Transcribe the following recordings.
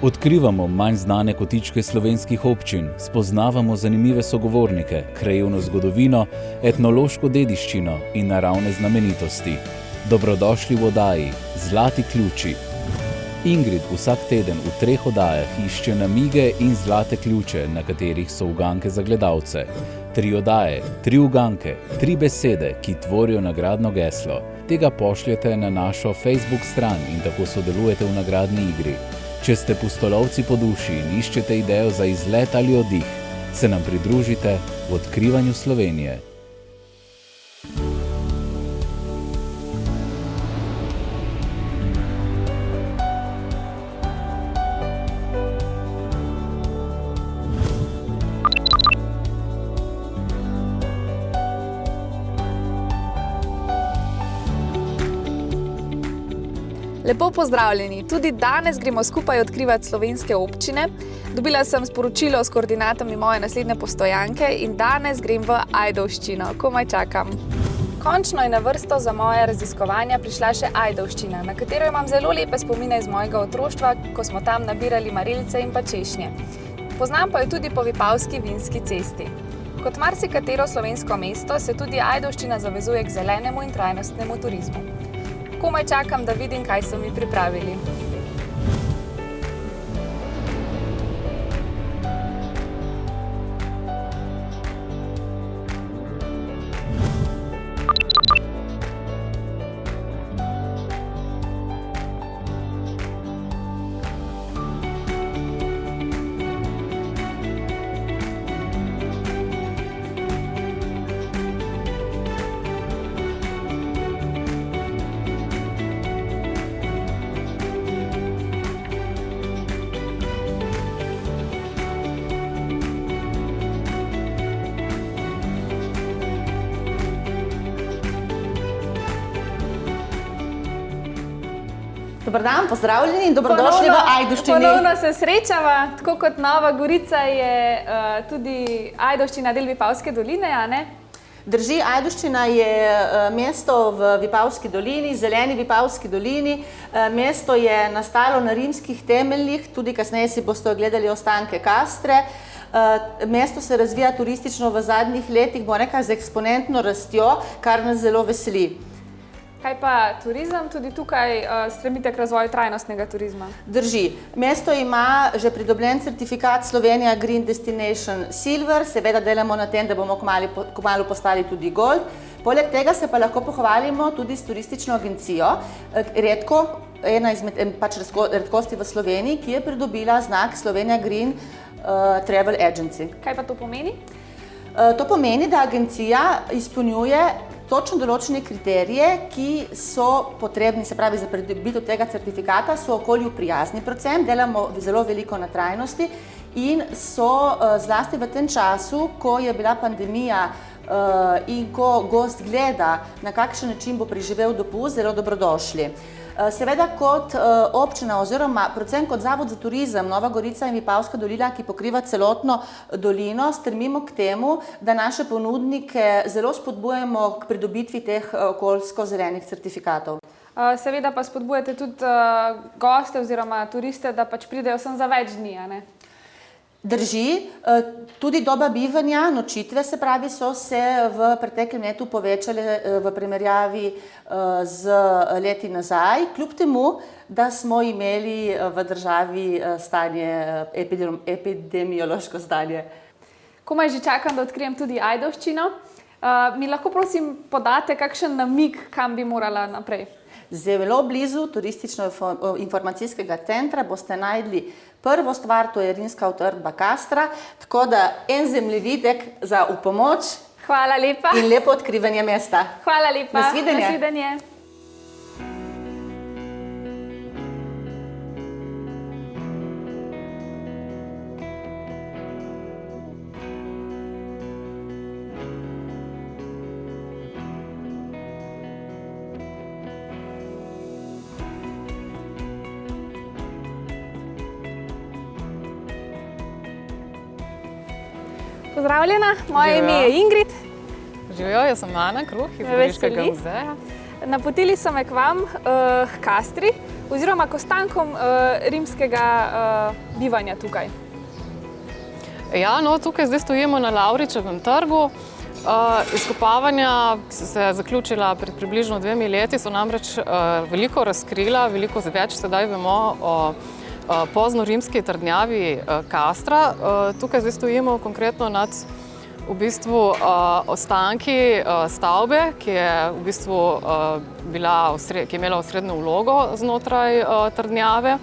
Odkrivamo manj znane kotičke slovenskih občin, spoznavamo zanimive sogovornike, krajevno zgodovino, etnološko dediščino in naravne znamenitosti. Dobrodošli v oddaji Zlati ključi. Ingrid vsak teden v 3 oddajah išče namige in zlate ključe, na katerih so uganke za gledalce. 3 oddaje, 3 uganke, 3 besede, ki tvorijo nagradno geslo. Tega pošljete na našo Facebook stran in tako sodelujete v nagradni igri. Če ste pustolovci po duši in iščete idejo za izlet ali oddih, se nam pridružite v odkrivanju Slovenije. Lepo pozdravljeni. Tudi danes gremo skupaj odkrivati slovenske občine. Dobila sem sporočilo s koordinatami moje naslednje postojanke in danes grem v Ajdovščino. Komaj čakam. Končno je na vrsto za moje raziskovanja prišla še Ajdovščina, na katero imam zelo lepe spomine iz mojega otroštva, ko smo tam nabirali marelice in pa češnje. Poznam pa jo tudi po Vipavski vinski cesti. Kot marsikatero slovensko mesto se tudi Ajdovščina zavezuje k zelenemu in trajnostnemu turizmu. Komaj čakam, da vidim, kaj so mi pripravili. Dobar dan, pozdravljeni in dobrodošli v Ajdovščini. Ponovno se srečava, tako kot Nova Gorica je tudi Ajdovščina del Vipavske doline, a ne? Drži, Ajdovščina je mesto v Vipavski dolini, zeleni Vipavski dolini. Mesto je nastalo na rimskih temeljih, tudi kasneje si boste ogledali ostanke Kastre. Mesto se razvija turistično v zadnjih letih, bo nekaj z eksponentno rastjo, kar nas zelo veseli. Kaj pa turizem? Tudi tukaj stremite k razvoju trajnostnega turizma. Drži. Mesto ima že pridobljen certifikat Slovenija Green Destination Silver, seveda delamo na tem, da bomo kmalu postali tudi Gold. Poleg tega se pa lahko pohvalimo tudi s turistično agencijo, ena izmed redkosti v Sloveniji, ki je pridobila znak Slovenija Green Travel Agency. Kaj pa to pomeni? To pomeni, da agencija izpolnjuje točno določene kriterije, ki so potrebni, se pravi, za pridobitev tega certifikata, so okolju prijazni predvsem, delamo zelo veliko na trajnosti in so zlasti v tem času, ko je bila pandemija in ko gost gleda, na kakšen način bo preživel dopust, zelo dobrodošli. Seveda kot občina oziroma predvsem kot Zavod za turizem Nova Gorica in Vipavska dolina, ki pokriva celotno dolino, stremimo k temu, da naše ponudnike zelo spodbujamo k pridobitvi teh okoljsko zelenih certifikatov. Seveda pa spodbujate tudi goste oziroma turiste, da pač pridejo sem za več dni, a ne? Drži, tudi doba bivanja, nočitve, se pravi, so se v preteklem letu povečale v primerjavi z leti nazaj, kljub temu, da smo imeli v državi epidemiološko stanje. Komaj že čakam, da odkrijem tudi Ajdovščino. Mi lahko prosim podate kakšen namig, kam bi morala naprej? Zelo blizu turistično-informacijskega centra boste najdli prvo stvar, to je rimska utrdba Kastra, tako da en zemljevidek za v pomoč. Hvala lepa. In lepo odkrivanje mesta. Hvala lepa. Nasvidenje. Nasvidenje. Pozdravljena, moje ime je Ingrid. Živijo, jaz sem Ana Kruh iz Goriškega muzeja. Napotili so me k vam, k Kastri. oziroma k ostankom rimskega bivanja tukaj? Ja, no, tukaj zdaj stojimo na Lavričevem trgu. Izkopavanja, ki so se zaključila pred približno 2 leti, so namreč veliko razkrila, veliko več sedaj vemo o poznorimski trdnjavi Castra. Tukaj zdaj stojimo konkretno nad v bistvu ostanki stavbe, ki je v bistvu ki je imela osrednjo vlogo znotraj trdnjave.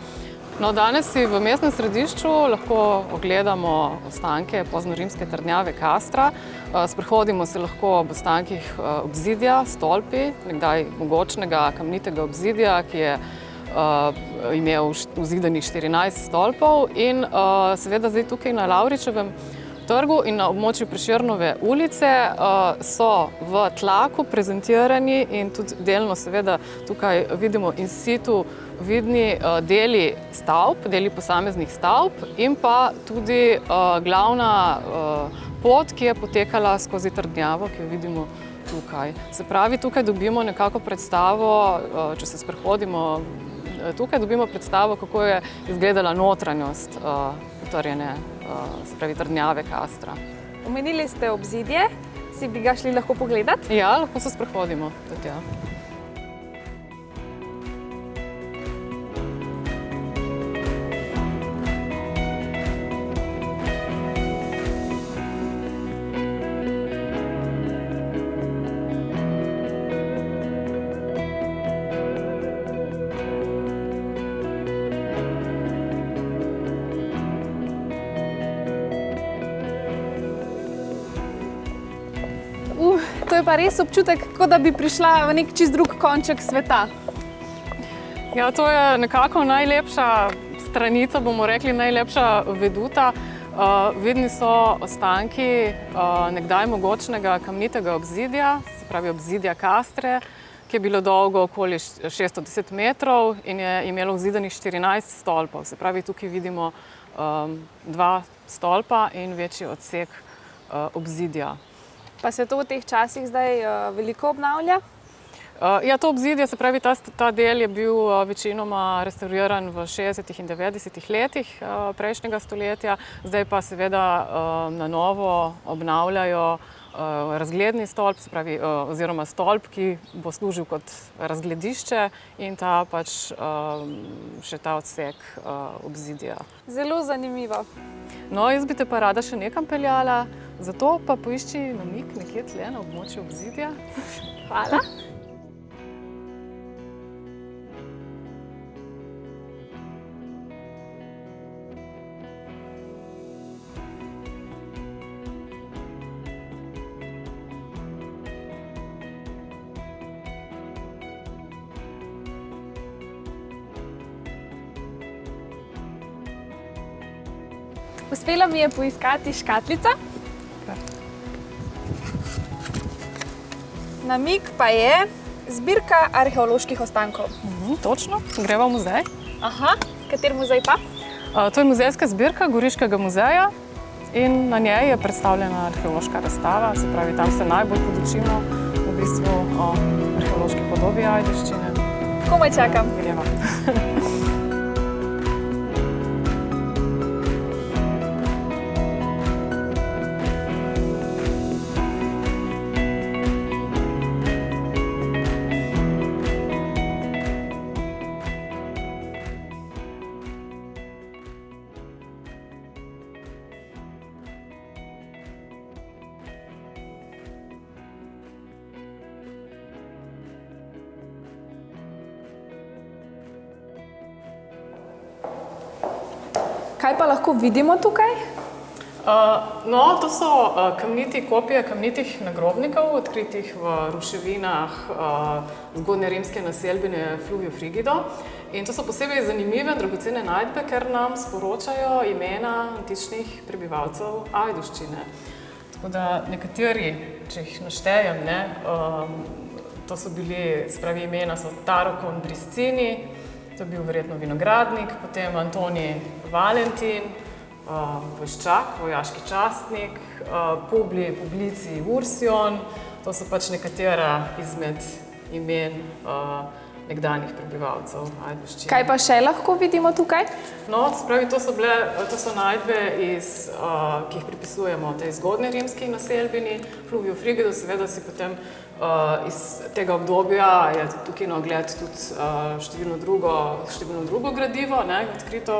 No, danes si v mestnem središču lahko ogledamo ostanke poznorimske trdnjave Castra. Sprehodimo se lahko ob ostankih obzidja, stolpi, nekdaj mogočnega kamnitega obzidja, ki je imel vzidanih 14 stolpov in seveda zdaj tukaj na Lavričevem trgu in na območju Prešernove ulice so v tlaku prezentirani in tudi delno seveda tukaj vidimo in situ vidni deli stavb, deli posameznih stavb in pa tudi glavna pot, ki je potekala skozi trdnjavo, ki jo vidimo tukaj. Se pravi, tukaj dobimo nekako predstavo, če se sprehodimo tukaj, dobimo predstavo, kako je izgledala notranjost utrjene, se pravi, trdnjave Castra. Omenili ste obzidje, si bi ga šli lahko pogledati? Ja, lahko se sprehodimo do tja. To je pa res občutek, kot da bi prišla v nek čist drug konček sveta. Ja, to je nekako najlepša stranica, bomo rekli, najlepša veduta. Vidni so ostanki nekdaj mogočnega kamnitega obzidja, se pravi obzidja Castre, ki je bilo dolgo okoli 610 metrov in je imelo vzidanih 14 stolpov. Se pravi, tukaj vidimo 2 stolpa in večji odsek obzidja. Pa se to v teh časih zdaj veliko obnavlja? Ja, to obzidje, se pravi, ta del je bil večinoma restauriran v 60. in 90. letih prejšnjega stoletja, zdaj pa seveda na novo obnavljajo razgledni stolp, se pravi, oziroma stolp, ki bo služil kot razgledišče in ta pač še ta odsek obzidja. Zelo zanimivo. No, jaz bi te pa rada še nekam peljala, zato pa poišči namig nekje tle na območju obzidja. Hvala. Uspelo mi je poiskati škatlico. Namig pa je zbirka arheoloških ostankov. Točno, greva v muzej. Aha, kater muzej pa? To je muzejska zbirka Goriškega muzeja in na njej je predstavljena arheološka razstava, se pravi, tam se najbolj podučimo v bistvu o arheološki podobi Ajdovščine. Komaj čakam. Greva. Kaj pa lahko vidimo tukaj? No, to so kopije kamnitih nagrobnikov, odkritih v ruševinah zgodnje rimske naselbine Fluvio Frigido. In to so posebej zanimive, dragocene najdbe, ker nam sporočajo imena antičnih prebivalcev Ajdovščine. Tako da nekateri, če jih naštejem, to so bili, se pravi, imena so Tarokon Briscini, to je bil verjetno vinogradnik, potem Antonij Valentin, vojščak, vojaški častnik, Publici Ursion, to so pač nekatera izmed imen nekdanjih prebivalcev Ajdovščine. Kaj pa še lahko vidimo tukaj? No, spravi, to so najdbe, ki jih pripisujemo tej zgodnji rimski naselbini, Fluviju Frigidu, seveda si potem iz tega obdobja je tukaj na ogled tudi številno drugo gradivo, odkrito,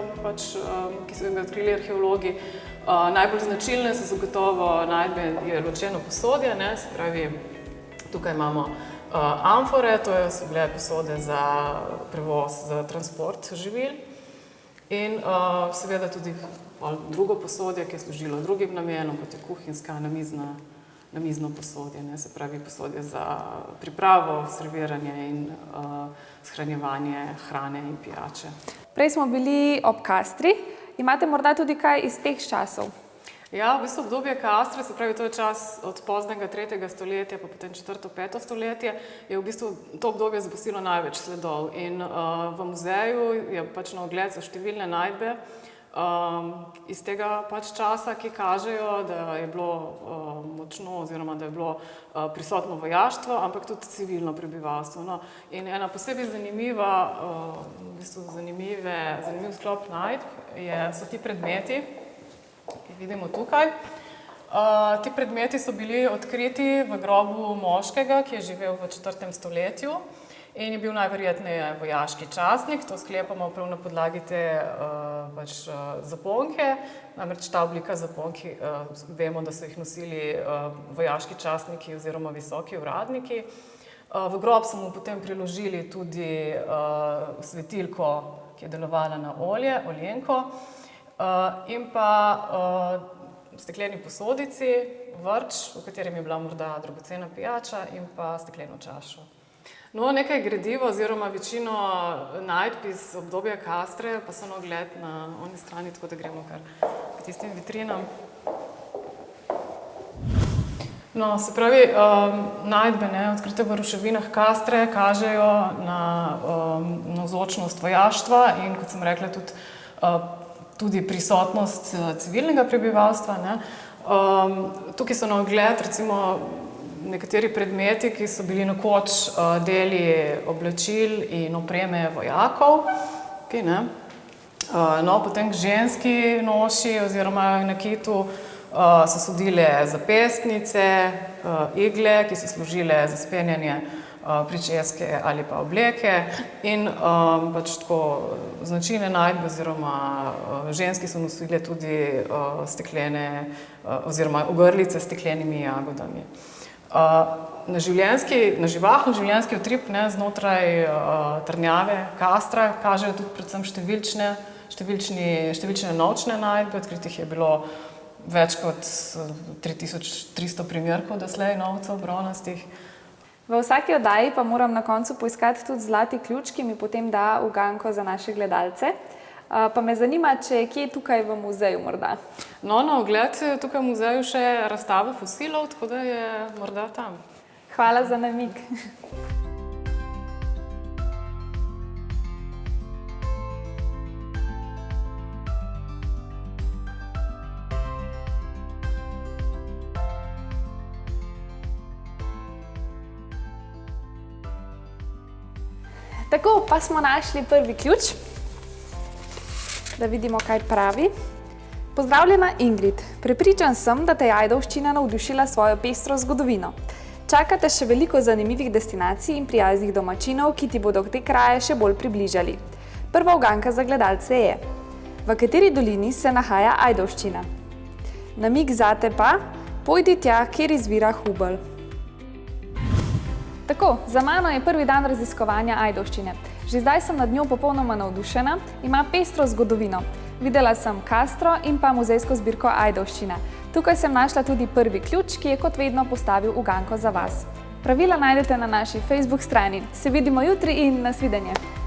ki so ga odkrili arheologi. Najbolj značilne so zagotovo najdbe je ločeno posodje, se pravi, tukaj imamo amfore, to so bile posode za prevoz, za transport živil in seveda tudi drugo posodje, ki je služilo drugim namenom, kot je kuhinjska, namizno posodje, se pravi posodje za pripravo, serviranje in shranjevanje hrane in pijače. Prej smo bili ob Kastri. Imate morda tudi kaj iz teh časov? Ja, v bistvu obdobje Kastre, se pravi, to je čas od poznega 3. stoletja pa potem 4. 5. stoletje, je v bistvu to obdobje zapustilo največ sledov in v muzeju je na ogled so številne najdbe iz tega časa, ki kažejo, da je bilo močno oziroma da je bilo prisotno vojaštvo, ampak tudi civilno prebivalstvo. No. In ena posebej zanimiv sklop najdb so ti predmeti, ki vidimo tukaj. Ti predmeti so bili odkriti v grobu moškega, ki je živel v 4. stoletju. In je bil najverjetneje vojaški častnik, to sklepamo prav na podlagi te zaponke, namreč ta oblika zaponki, vemo, da so jih nosili vojaški častniki oziroma visoki uradniki. V grob so mu potem priložili tudi svetilko, ki je delovala na olje, oljenko, in pa stekleni posodici, vrč, v katerem je bila morda dragocena pijača in pa stekleno čašo. No, nekaj gradiva oziroma večino najdb iz obdobja Kastre pa so na ogled na oni strani, tako da gremo kar k tistim vitrinam. No, se pravi, najdbe, odkrite v ruševinah Kastre kažejo na navzočnost vojaštva in, kot sem rekla, tudi prisotnost civilnega prebivalstva. Tukaj so na ogled, recimo, nekateri predmeti, ki so bili nekoč deli oblačil in opreme vojakov. No, potem ženski noši oziroma na kitu so sodile zapestnice, igle, ki so služile za spenjanje pričeske ali pa obleke in tako značilne najdbe oziroma ženski so nosile tudi steklene oziroma ogrlice s steklenimi jagodami. Na živahen življenjski utrip znotraj trdnjave Kastra kažejo tudi predvsem številčne novčne najdbe, odkritih je bilo več kot 3300 primerkov doslej novcev bronastih. V vsaki oddaji pa moram na koncu poiskati tudi zlati ključ, ki mi potem da uganko za naše gledalce. Pa me zanima, če je kje tukaj v muzeju morda. No, na ogled je tukaj v muzeju še razstava fosilov, tako da je morda tam. Hvala za namig. Tako, pa smo našli prvi ključ. Da vidimo, kaj pravi. Pozdravljena Ingrid. Prepričan sem, da te je Ajdovščina navdušila svojo pestro zgodovino. Čakate še veliko zanimivih destinacij in prijaznih domačinov, ki ti bodo te kraje še bolj približali. Prva uganka za gledalce je: v kateri dolini se nahaja Ajdovščina? Namig zate pa: pojdi tja, kjer izvira Hubelj. Tako, za mano je prvi dan raziskovanja Ajdovščine. Že zdaj sem nad njo popolnoma navdušena, ima pestro zgodovino. Videla sem Kastro in pa muzejsko zbirko Ajdovščina. Tukaj sem našla tudi prvi ključ, ki je kot vedno postavil uganko za vas. Pravila najdete na naši Facebook strani. Se vidimo jutri in nasvidenje!